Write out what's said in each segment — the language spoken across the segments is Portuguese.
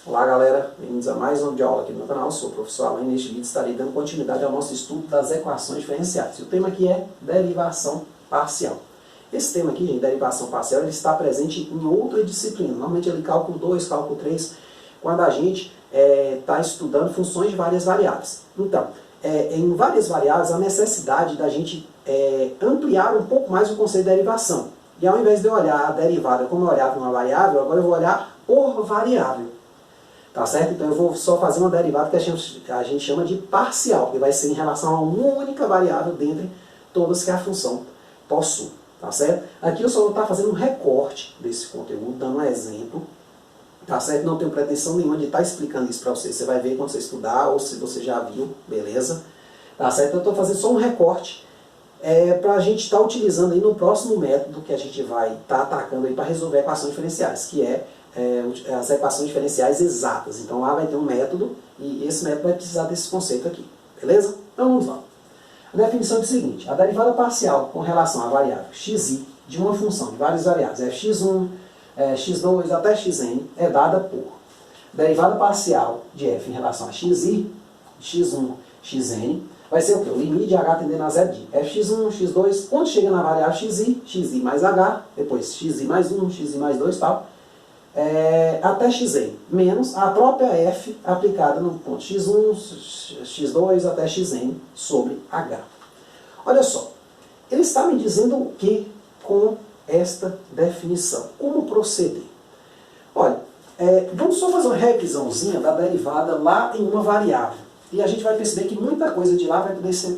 Olá galera, bem-vindos a mais uma aula aqui no meu canal. Eu sou o professor Alain e neste vídeo estarei dando continuidade ao nosso estudo das equações diferenciais. E o tema aqui é derivação parcial. Esse tema aqui, gente, derivação parcial, ele está presente em outra disciplina. Normalmente ele cálculo 2, cálculo 3, quando a gente está estudando funções de várias variáveis. Então, em várias variáveis, a necessidade da gente ampliar um pouco mais o conceito de derivação. E ao invés de eu olhar a derivada como eu olhava uma variável, agora eu vou olhar por variável. Tá certo? Então eu vou só fazer uma derivada que a gente chama de parcial, que vai ser em relação a uma única variável dentre todas que a função possui. Tá certo? Aqui eu só vou estar fazendo um recorte desse conteúdo, dando um exemplo. Tá certo? Não tenho pretensão nenhuma de estar explicando isso para você. Você vai ver quando você estudar ou se você já viu, beleza? Tá certo? Eu estou fazendo só um recorte para a gente estar utilizando aí no próximo método que a gente vai estar atacando para resolver equações diferenciais, que é as equações diferenciais exatas. Então lá vai ter um método e esse método vai precisar desse conceito aqui. Beleza? Então vamos lá. A definição é o seguinte: a derivada parcial com relação à variável xi de uma função de várias variáveis fx1, x2 até xn é dada por derivada parcial de f em relação a xi, x1, xn, vai ser o quê? O limite de h tendendo a zero de fx1, x2, quando chega na variável xi mais h, depois xi mais 1, xi mais 2 e tal, até xn, menos a própria f aplicada no ponto x1, x2 até xn sobre h. Olha só, ele está me dizendo o que com esta definição? Como proceder? Olha, vamos só fazer uma revisãozinha da derivada lá em uma variável. E a gente vai perceber que muita coisa de lá vai poder ser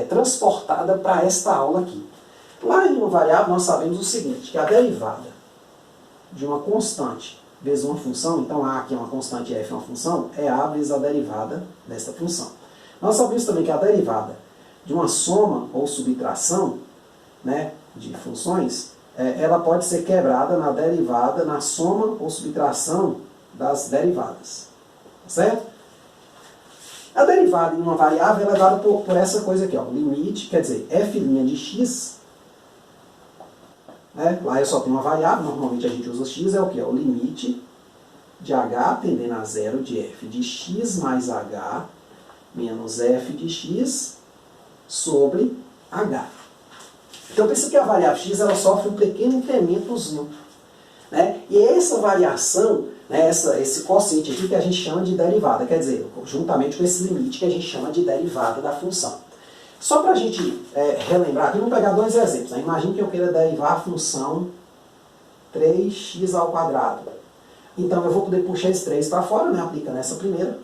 transportada para esta aula aqui. Lá em uma variável nós sabemos o seguinte, que a derivada de uma constante vezes uma função, então A aqui é uma constante e F é uma função, é A vezes a derivada desta função. Nós sabemos também que a derivada de uma soma ou subtração, né, de funções, ela pode ser quebrada na derivada, na soma ou subtração das derivadas. Certo? A derivada em uma variável ela é dada por essa coisa aqui, ó, limite, quer dizer, f' de x. Lá eu só tenho uma variável, normalmente a gente usa x, é o que? É o limite de h tendendo a zero de f de x mais h menos f de x sobre h. Então pensa que a variável x ela sofre um pequeno incrementozinho. Né? E essa variação, né, esse quociente aqui que a gente chama de derivada, quer dizer, juntamente com esse limite que a gente chama de derivada da função. Só para a gente relembrar aqui, vamos pegar dois exemplos. Né? Imagine que eu queira derivar a função 3x ao quadrado. Então eu vou poder puxar esse 3 para fora, né? Aplicando essa primeira.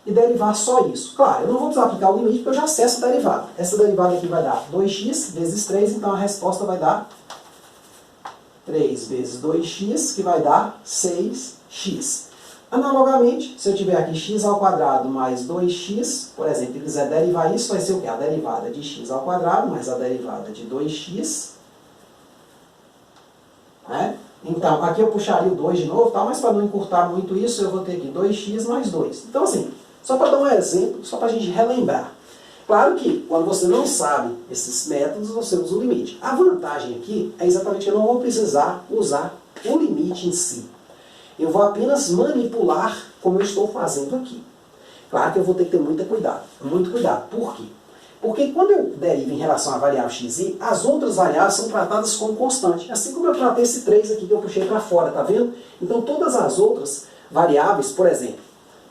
E derivar só isso. Claro, eu não vou precisar aplicar o limite porque eu já sei essa derivada. Essa derivada aqui vai dar 2x vezes 3, então a resposta vai dar 3 vezes 2x, que vai dar 6x. Analogamente, se eu tiver aqui x ao quadrado mais 2x, por exemplo, e quiser derivar isso, vai ser o quê? A derivada de x ao quadrado mais a derivada de 2x. Né? Então, aqui eu puxaria o 2 de novo, tá? Mas para não encurtar muito isso, eu vou ter aqui 2x mais 2. Então, assim, só para dar um exemplo, só para a gente relembrar. Claro que, quando você não sabe esses métodos, você usa o limite. A vantagem aqui é exatamente que eu não vou precisar usar o limite em si. Eu vou apenas manipular como eu estou fazendo aqui. Claro que eu vou ter que ter muito cuidado. Muito cuidado. Por quê? Porque quando eu derivo em relação à variável xi, as outras variáveis são tratadas como constante. Assim como eu tratei esse 3 aqui que eu puxei para fora, tá vendo? Então todas as outras variáveis, por exemplo,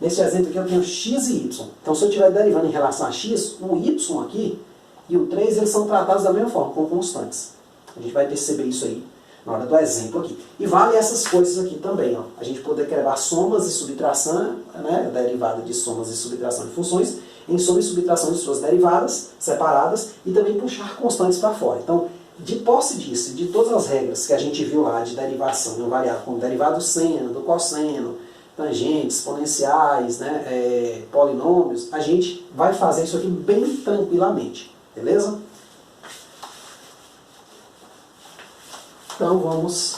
nesse exemplo aqui eu tenho x e y. Então se eu estiver derivando em relação a x, o y aqui e o 3 eles são tratados da mesma forma, como constantes. A gente vai perceber isso aí na hora do exemplo aqui. E vale essas coisas aqui também. Ó. A gente poder quebrar somas e subtração, né, a derivada de somas e subtração de funções, em soma e subtração de suas derivadas separadas e também puxar constantes para fora. Então, de posse disso, de todas as regras que a gente viu lá de derivação de uma variável, como derivado do seno, do cosseno, tangentes, exponenciais, né, polinômios, a gente vai fazer isso aqui bem tranquilamente. Beleza? Então vamos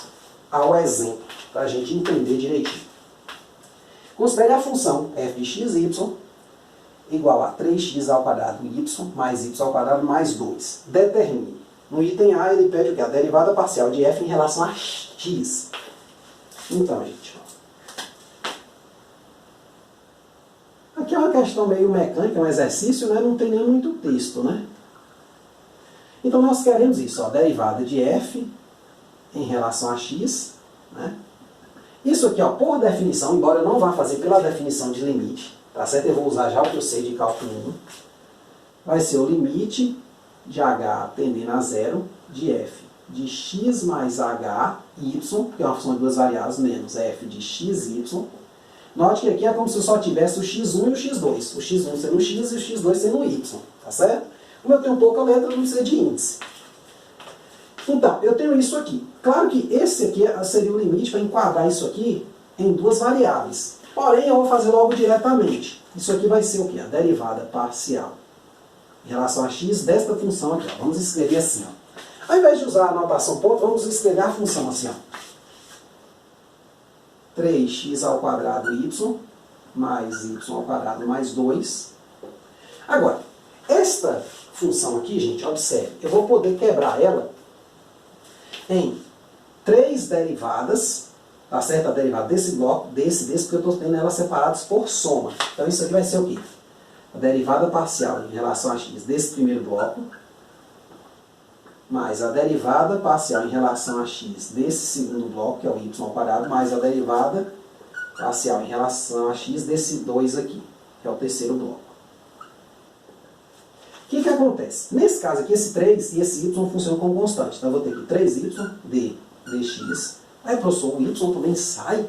ao exemplo, para a gente entender direitinho. Considere a função f de xy igual a 3x ao quadrado y mais y ao quadrado mais 2. Determine. No item A ele pede o quê? A derivada parcial de f em relação a x. Então, gente, ó. Aqui é uma questão meio mecânica, um exercício, né? Não tem nem muito texto, né? Então, nós queremos isso, ó, derivada de f em relação a x, né? Isso aqui, ó, por definição, embora eu não vá fazer pela definição de limite, tá certo? Eu vou usar já o que eu sei de cálculo 1, vai ser o limite de h tendendo a zero de f de x mais h, y, que é uma função de duas variáveis, menos f de x, y. Note que aqui é como se eu só tivesse o x1 e o x2. O x1 sendo o x e o x2 sendo o y, tá certo? Como eu tenho pouca letra, não precisa de índice. Então, eu tenho isso aqui. Claro que esse aqui seria o limite para enquadrar isso aqui em duas variáveis. Porém, eu vou fazer logo diretamente. Isso aqui vai ser o quê? A derivada parcial em relação a x desta função aqui. Ó. Vamos escrever assim. Ó. Ao invés de usar a notação ponto, vamos escrever a função assim. Ó. 3x ao quadrado y mais y ao quadrado mais 2. Agora, esta função aqui, gente, observe, eu vou poder quebrar ela em 3 derivadas, tá certo? A derivada desse bloco, desse, porque eu estou tendo elas separadas por soma. Então isso aqui vai ser o quê? A derivada parcial em relação a x desse primeiro bloco, mais a derivada parcial em relação a x desse segundo bloco, que é o y ao quadrado, mais a derivada parcial em relação a x desse 2 aqui, que é o terceiro bloco. O que acontece? Nesse caso aqui, esse 3 e esse y funcionam como constante. Então eu vou ter aqui 3y dx. Aí, professor, o y também sai?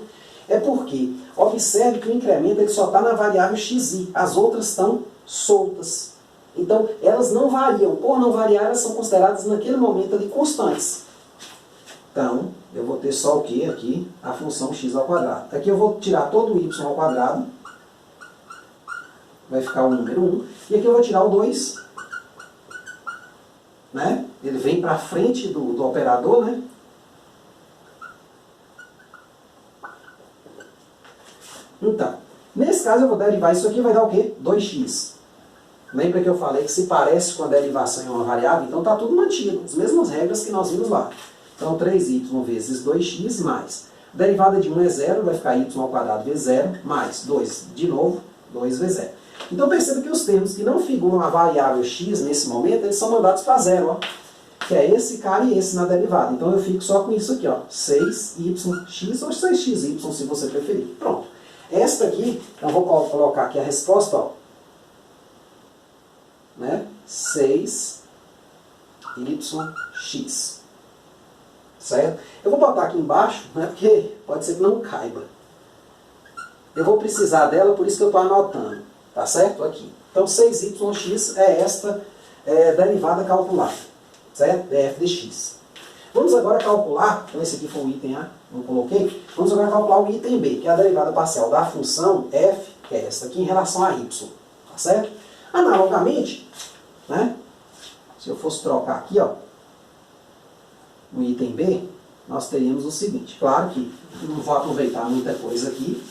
É porque, observe que o incremento ele só está na variável xi. As outras estão soltas. Então, elas não variam. Por não variar, elas são consideradas naquele momento ali constantes. Então, eu vou ter só o que aqui? A função x ao quadrado. Aqui eu vou tirar todo o y ao quadrado. Vai ficar o número 1. E aqui eu vou tirar o 2. Né? Ele vem para frente do operador, né? Então, nesse caso eu vou derivar isso aqui, vai dar o quê? 2x. Lembra que eu falei que se parece com a derivação em uma variável? Então está tudo mantido, as mesmas regras que nós vimos lá. Então 3y vezes 2x mais. A derivada de 1 é 0, vai ficar y ao quadrado vezes 0, mais 2, de novo, 2 vezes 0. Então perceba que os termos que não figuram a variável x nesse momento, eles são mandados para 0, ó. Que é esse cara e esse na derivada. Então eu fico só com isso aqui, ó, 6yx ou 6xy, se você preferir. Pronto. Esta aqui, eu vou colocar aqui a resposta, ó, né? 6yx. Certo? Eu vou botar aqui embaixo, né? Porque pode ser que não caiba. Eu vou precisar dela, por isso que eu estou anotando. Tá certo? Aqui. Então 6yx é esta derivada calculada. Certo? df de x. Vamos agora calcular, então esse aqui foi o item A, não coloquei. Vamos agora calcular o item B, que é a derivada parcial da função f, que é essa aqui, em relação a y. Tá certo? Analogamente, né? Se eu fosse trocar aqui, ó, no item B, nós teríamos o seguinte. Claro que não vou aproveitar muita coisa aqui.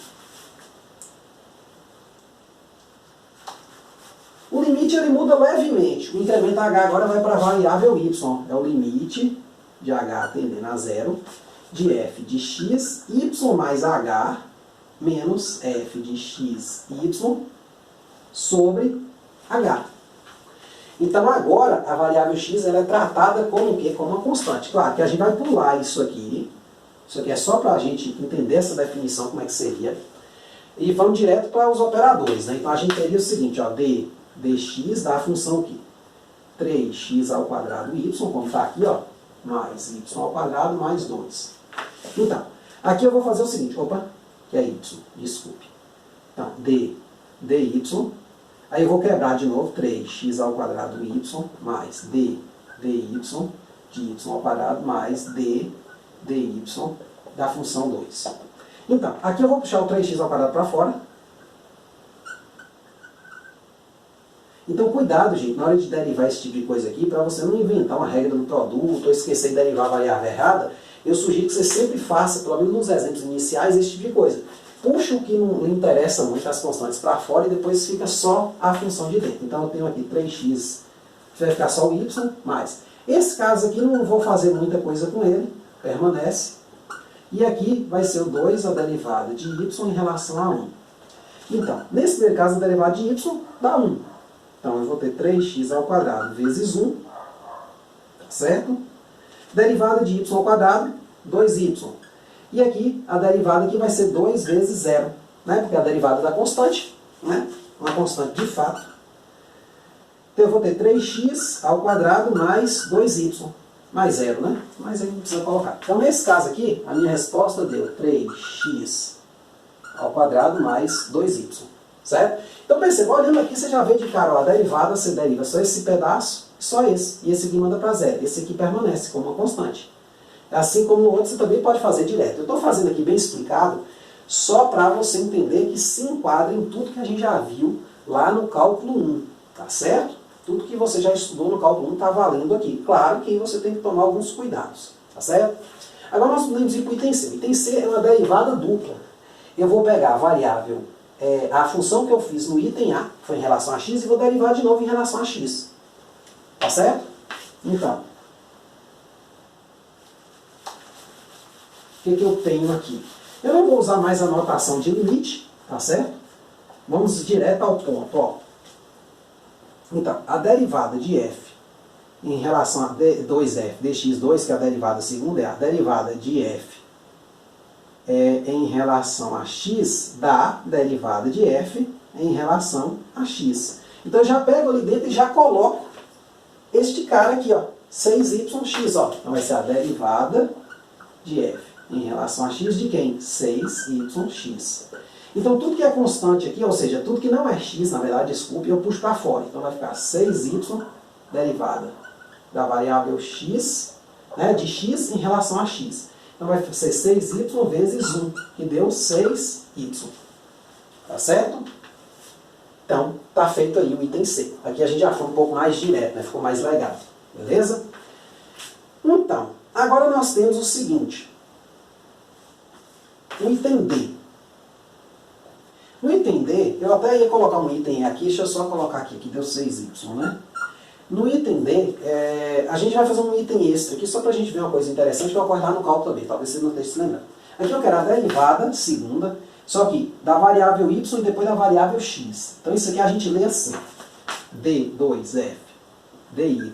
O limite ele muda levemente. O incremento h agora vai para a variável y. É o limite de h tendendo a zero de f de x, y mais h, menos f de x, y, sobre h. Então agora a variável x ela é tratada como o quê? Como uma constante. Claro que a gente vai pular isso aqui. Isso aqui é só para a gente entender essa definição, como é que seria. E vamos direto para os operadores. Né? Então a gente teria o seguinte, ó, dx dá a função aqui. 3x ao quadrado y, como está aqui, ó, mais y ao quadrado mais 2. Então, aqui eu vou fazer o seguinte, opa, que é y, desculpe. Então, dy, aí eu vou quebrar de novo 3x ao quadrado y mais dy de y ao quadrado mais dy da função 2. Então, aqui eu vou puxar o 3x ao quadrado para fora. Então, cuidado, gente, na hora de derivar esse tipo de coisa aqui, para você não inventar uma regra do produto ou esquecer de derivar a variável errada, eu sugiro que você sempre faça, pelo menos nos exemplos iniciais, esse tipo de coisa. Puxa o que não interessa muito, as constantes, para fora e depois fica só a função de dentro. Então, eu tenho aqui 3x, vai ficar só o y, mais. Esse caso aqui não vou fazer muita coisa com ele, permanece. E aqui vai ser o 2, a derivada de y em relação a 1. Então, nesse primeiro caso, a derivada de y dá 1. Então, eu vou ter 3x ao quadrado vezes 1, tá certo? Derivada de y ao quadrado, 2y. E aqui, a derivada aqui vai ser 2 vezes 0, né? Porque é a derivada da constante, né? Uma constante de fato. Então, eu vou ter 3x ao quadrado mais 2y, mais 0, né? Mas aí não precisa colocar. Então, nesse caso aqui, a minha resposta deu 3x ao quadrado mais 2y, certo? Então, perceba, olhando aqui, você já vê de cara, ó, a derivada, você deriva só esse pedaço, só esse. E esse aqui manda para 0. Esse aqui permanece como uma constante. Assim como no outro, você também pode fazer direto. Eu estou fazendo aqui bem explicado, só para você entender que se enquadra em tudo que a gente já viu lá no cálculo 1, tá certo? Tudo que você já estudou no cálculo 1 está valendo aqui. Claro que você tem que tomar alguns cuidados, tá certo? Agora nós podemos ir para o item C. O item C é uma derivada dupla. Eu vou pegar a variável, a função que eu fiz no item A, foi em relação a x, e vou derivar de novo em relação a x. Tá certo? Então, o que eu tenho aqui? Eu não vou usar mais a notação de limite, tá certo? Vamos direto ao ponto, ó. Então, a derivada de f em relação a 2f dx2, que é a derivada segunda, é a derivada de f em relação a x da derivada de f em relação a x. Então, eu já pego ali dentro e já coloco este cara aqui, ó, 6yx, ó. Então, vai ser a derivada de f em relação a x de quem? 6yx. Então, tudo que é constante aqui, ou seja, tudo que não é x, na verdade, desculpe, eu puxo para fora. Então, vai ficar 6y derivada da variável x, né, de x em relação a x. Então, vai ser 6y vezes 1, que deu 6y. Tá certo? Então, tá feito aí o item C. Aqui a gente já foi um pouco mais direto, né? Ficou mais legal. Beleza? Então, agora nós temos o seguinte. O item D. No item D, eu até ia colocar um item aqui, deixa eu só colocar aqui, que deu 6y, né? No item D, a gente vai fazer um item extra aqui, só para a gente ver uma coisa interessante que vai ocorrer no cálculo também, talvez você não esteja se lembrando. Aqui eu quero a derivada segunda, só que da variável y e depois da variável x. Então isso aqui a gente lê assim, d2f dy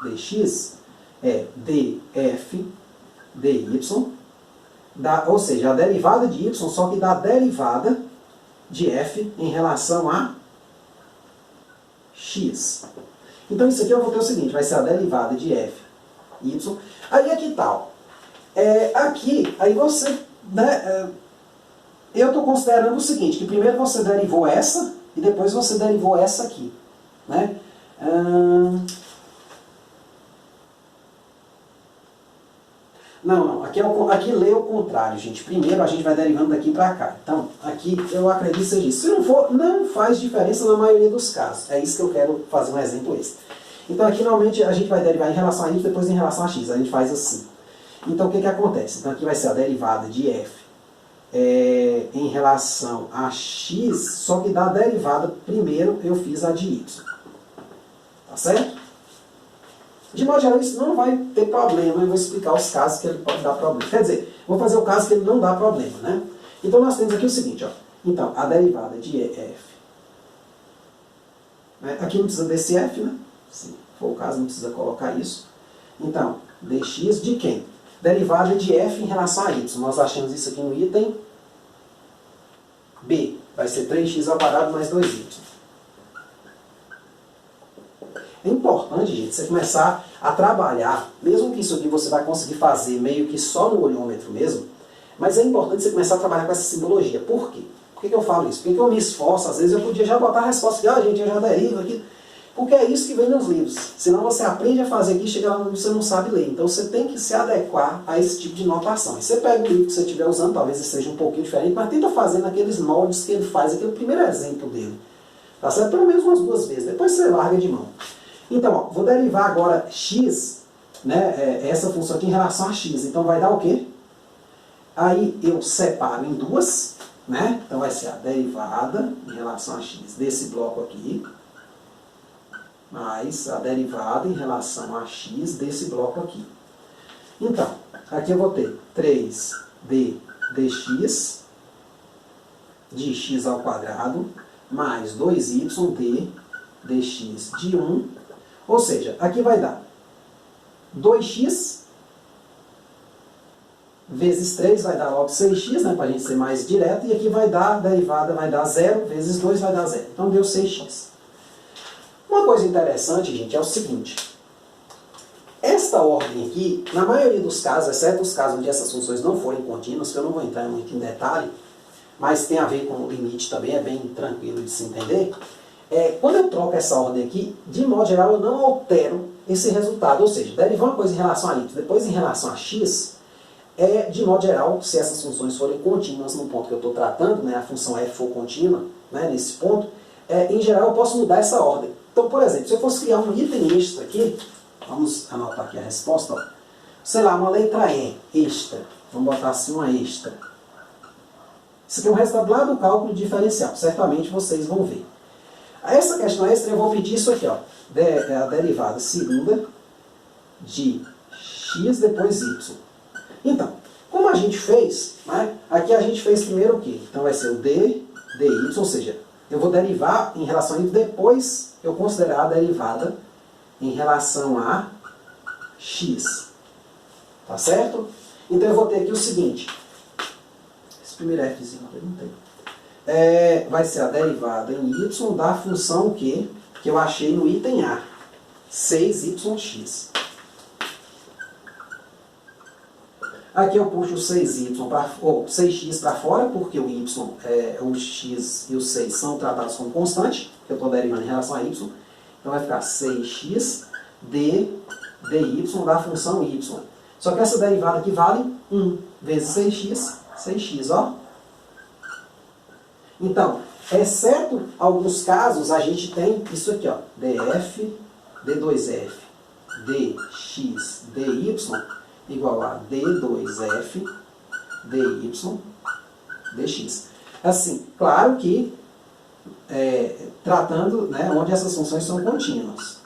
dx é df dy, ou seja, a derivada de y, só que da derivada de f em relação a x. Então isso aqui eu vou ter o seguinte, vai ser a derivada de f, y. Aí aqui tal. Aqui, aí você, né, eu estou considerando o seguinte, que primeiro você derivou essa e depois você derivou essa aqui. Né? Não, aqui lê o contrário, gente. Primeiro a gente vai derivando daqui para cá. Então, aqui eu acredito que seja isso. Se não for, não faz diferença na maioria dos casos. É isso que eu quero fazer um exemplo extra. Então aqui normalmente a gente vai derivar em relação a y, depois em relação a x. A gente faz assim. Então o que acontece? Então aqui vai ser a derivada de f em relação a x, só que da derivada primeiro eu fiz a de y. Tá certo? De modo geral, isso não vai ter problema. Eu vou explicar os casos que ele pode dar problema. Quer dizer, vou fazer o caso que ele não dá problema, né? Então, nós temos aqui o seguinte, ó. Então, a derivada de f... Aqui não precisa desse f, né? Se for o caso, não precisa colocar isso. Então, dx de quem? Derivada de f em relação a y. Nós achamos isso aqui no item B. Vai ser 3x ao quadrado mais 2y. É importante, gente, você começar a trabalhar, mesmo que isso aqui você vai conseguir fazer meio que só no olhômetro mesmo, mas é importante você começar a trabalhar com essa simbologia. Por quê? Por que eu falo isso? Porque eu me esforço, às vezes eu podia já botar a resposta aqui, gente, eu já derivo aqui, porque é isso que vem nos livros. Senão você aprende a fazer aqui e chega lá e você não sabe ler. Então você tem que se adequar a esse tipo de notação. E você pega o livro que você estiver usando, talvez ele seja um pouquinho diferente, mas tenta fazer naqueles moldes que ele faz, aquele primeiro exemplo dele. Tá certo? Pelo menos umas 2 vezes, depois você larga de mão. Então, ó, vou derivar agora x, né, essa função aqui em relação a x. Então vai dar o quê? Aí eu separo em 2, né? Então vai ser a derivada em relação a x desse bloco aqui, mais a derivada em relação a x desse bloco aqui. Então, aqui eu vou ter 3 d dx de x ao quadrado mais 2y d dx de 1, ou seja, aqui vai dar 2x vezes 3 vai dar logo 6x, né, para a gente ser mais direto, e aqui vai dar, a derivada vai dar 0 vezes 2 vai dar 0. Então deu 6x. Uma coisa interessante, gente, é o seguinte. Esta ordem aqui, na maioria dos casos, exceto os casos onde essas funções não forem contínuas, que eu não vou entrar muito em detalhe, mas tem a ver com o limite também, é bem tranquilo de se entender. Quando eu troco essa ordem aqui, de modo geral, eu não altero esse resultado. Ou seja, derivar uma coisa em relação a y, depois em relação a x, de modo geral, se essas funções forem contínuas no ponto que eu estou tratando, né, a função f for contínua, né, nesse ponto, em geral eu posso mudar essa ordem. Então, por exemplo, se eu fosse criar um item extra aqui, vamos anotar aqui a resposta, ó. Sei lá, uma letra E, extra. Vamos botar assim uma extra. Isso aqui é um resultado lá do cálculo diferencial, certamente vocês vão ver. Essa questão extra eu vou pedir isso aqui, ó, a derivada segunda de x depois y. Então, como a gente fez, né, aqui a gente fez primeiro o quê? Então vai ser o d, dy, ou seja, eu vou derivar em relação a y depois eu considerar a derivada em relação a x. Tá certo? Então eu vou ter aqui o seguinte. Esse primeiro fzinho aqui não tem. Vai ser a derivada em y da função que eu achei no item A. 6yx. Aqui eu puxo o 6x para fora, porque o x e o 6 são tratados como constante, que eu estou derivando em relação a y. Então vai ficar 6x dy da função y. Só que essa derivada aqui vale 1 vezes 6x, ó. Então, exceto alguns casos, a gente tem isso aqui, ó, df, d2f, dx, dy igual a d2f, dy, dx. Assim, claro que tratando, né, onde essas funções são contínuas.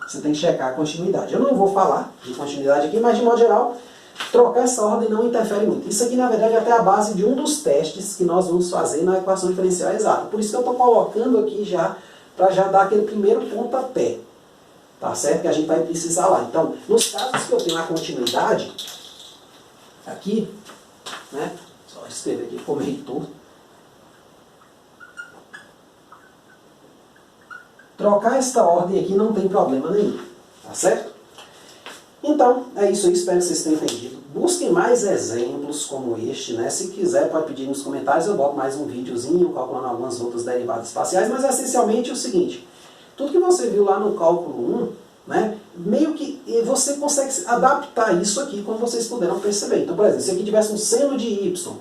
Você tem que checar a continuidade. Eu não vou falar de continuidade aqui, mas de modo geral, trocar essa ordem não interfere muito. Isso aqui, na verdade, é até a base de um dos testes que nós vamos fazer na equação diferencial exata. Por isso que eu estou colocando aqui já, para já dar aquele primeiro pontapé. Tá certo? Que a gente vai precisar lá. Então, nos casos que eu tenho a continuidade, aqui, né? Só escrever aqui como reitor. Trocar esta ordem aqui não tem problema nenhum. Tá certo? Então, é isso aí. Espero que vocês tenham entendido. Busquem mais exemplos como este, né? Se quiser, pode pedir nos comentários. Eu boto mais um videozinho calculando algumas outras derivadas espaciais. Mas, essencialmente, é o seguinte. Tudo que você viu lá no cálculo 1, né, meio que você consegue adaptar isso aqui, como vocês puderam perceber. Então, por exemplo, se aqui tivesse um seno de y,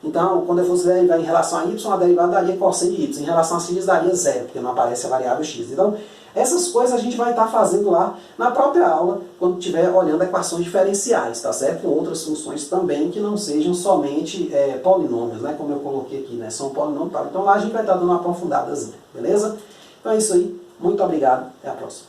então, quando eu fosse derivar em relação a y, a derivada daria cosseno de y. Em relação a x, daria zero, porque não aparece a variável x. Então, essas coisas a gente vai estar fazendo lá na própria aula, quando estiver olhando equações diferenciais, tá certo? Com outras funções também que não sejam somente polinômios, né, como eu coloquei aqui, né, são polinômios. Então, lá a gente vai estar dando uma aprofundadazinha, beleza? Então é isso aí. Muito obrigado. Até a próxima.